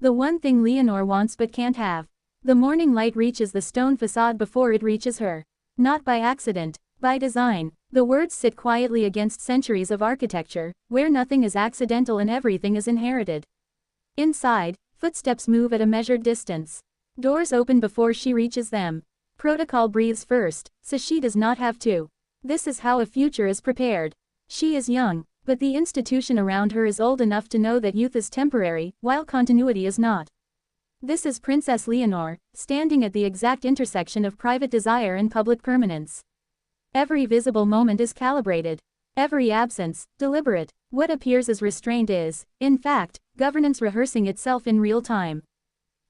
The one thing Leonor wants but can't have. The morning light reaches the stone facade before it reaches her. Not by accident, by design. The words sit quietly against centuries of architecture, where nothing is accidental and everything is inherited. Inside, footsteps move at a measured distance. Doors open before she reaches them. Protocol breathes first, so she does not have to. This is how a future is prepared. She is young, but the institution around her is old enough to know that youth is temporary, while continuity is not. This is Princess Leonor, standing at the exact intersection of private desire and public permanence. Every visible moment is calibrated. Every absence, deliberate. What appears as restraint is, in fact, governance rehearsing itself in real time.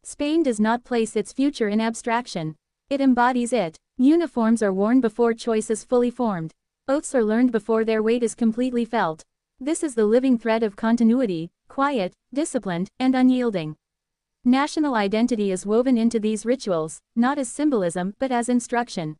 Spain does not place its future in abstraction. It embodies it. Uniforms are worn before choice is fully formed. Oaths are learned before their weight is completely felt. This is the living thread of continuity, quiet, disciplined, and unyielding. National identity is woven into these rituals, not as symbolism but as instruction.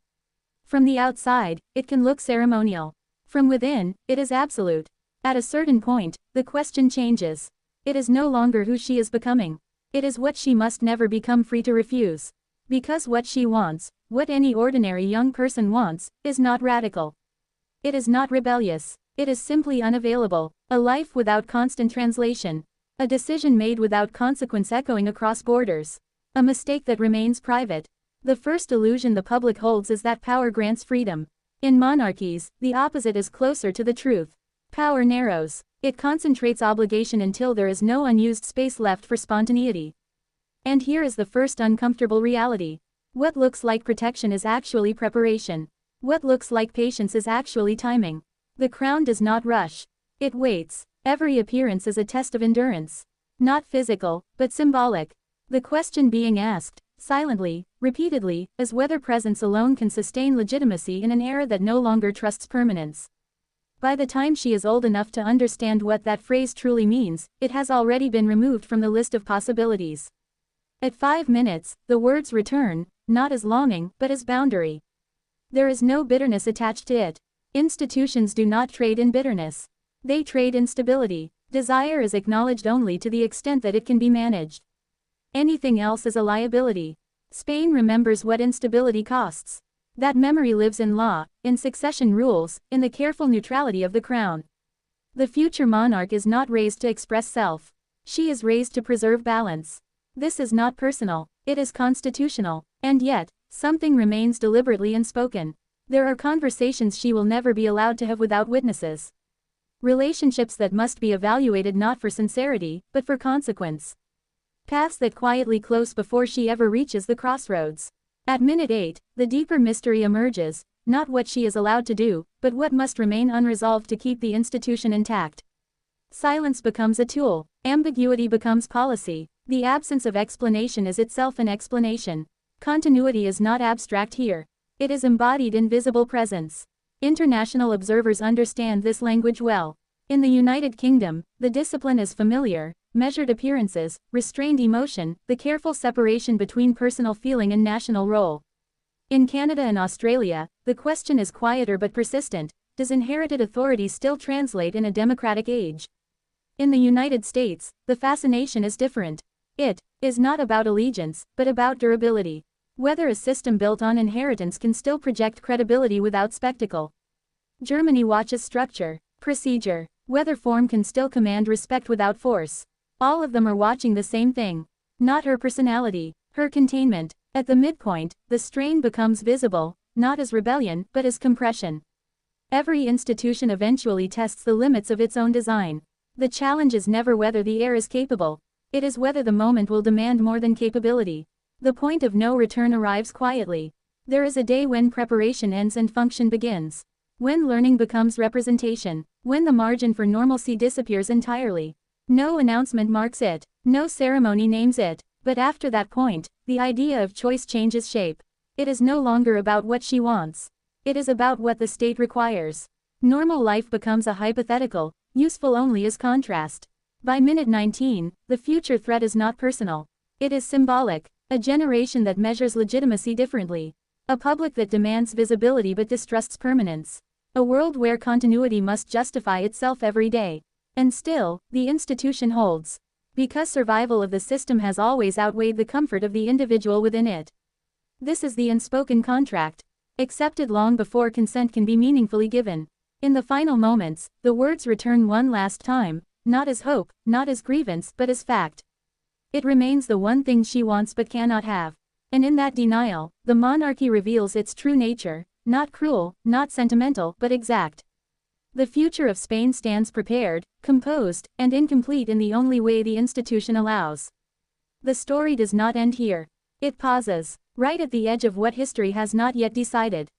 From the outside, it can look ceremonial. From within, it is absolute. At a certain point, the question changes. It is no longer who she is becoming. It is what she must never become free to refuse. Because what she wants, what any ordinary young person wants, is not radical. It is not rebellious. It is simply unavailable. A life without constant translation. A decision made without consequence echoing across borders. A mistake that remains private. The first illusion the public holds is that power grants freedom. In monarchies, the opposite is closer to the truth. Power narrows. It concentrates obligation until there is no unused space left for spontaneity. And here is the first uncomfortable reality. What looks like protection is actually preparation. What looks like patience is actually timing. The crown does not rush. It waits. Every appearance is a test of endurance. Not physical, but symbolic. The question being asked, silently, repeatedly, is whether presence alone can sustain legitimacy in an era that no longer trusts permanence. By the time she is old enough to understand what that phrase truly means, it has already been removed from the list of possibilities. At 5 minutes, the words return, not as longing, but as boundary. There is no bitterness attached to it. Institutions do not trade in bitterness. They trade in stability. Desire is acknowledged only to the extent that it can be managed. Anything else is a liability. Spain remembers what instability costs. That memory lives in law, in succession rules, in the careful neutrality of the crown. The future monarch is not raised to express self. She is raised to preserve balance. This is not personal, it is constitutional. And yet, something remains deliberately unspoken. There are conversations she will never be allowed to have without witnesses. Relationships that must be evaluated not for sincerity, but for consequence. Paths that quietly close before she ever reaches the crossroads. At minute 8, the deeper mystery emerges, not what she is allowed to do, but what must remain unresolved to keep the institution intact. Silence becomes a tool. Ambiguity becomes policy. The absence of explanation is itself an explanation. Continuity is not abstract here. It is embodied in visible presence. International observers understand this language well. In the United Kingdom, the discipline is familiar, measured appearances, restrained emotion, the careful separation between personal feeling and national role. In Canada and Australia, the question is quieter but persistent: does inherited authority still translate in a democratic age? In the United States, the fascination is different. It is not about allegiance, but about durability. Whether a system built on inheritance can still project credibility without spectacle. Germany watches structure, procedure, whether form can still command respect without force. All of them are watching the same thing. Not her personality, her containment. At the midpoint, the strain becomes visible, not as rebellion, but as compression. Every institution eventually tests the limits of its own design. The challenge is never whether the heir is capable. It is whether the moment will demand more than capability. The point of no return arrives quietly. There is a day when preparation ends and function begins. When learning becomes representation. When the margin for normalcy disappears entirely. No announcement marks it. No ceremony names it. But after that point, the idea of choice changes shape. It is no longer about what she wants. It is about what the state requires. Normal life becomes a hypothetical, useful only as contrast. By minute 19, the future threat is not personal. It is symbolic. A generation that measures legitimacy differently. A public that demands visibility but distrusts permanence. A world where continuity must justify itself every day. And still, the institution holds. Because survival of the system has always outweighed the comfort of the individual within it. This is the unspoken contract, accepted long before consent can be meaningfully given. In the final moments, the words return one last time, not as hope, not as grievance, but as fact. It remains the one thing she wants but cannot have. And in that denial, the monarchy reveals its true nature, not cruel, not sentimental, but exact. The future of Spain stands prepared, composed, and incomplete in the only way the institution allows. The story does not end here. It pauses, right at the edge of what history has not yet decided.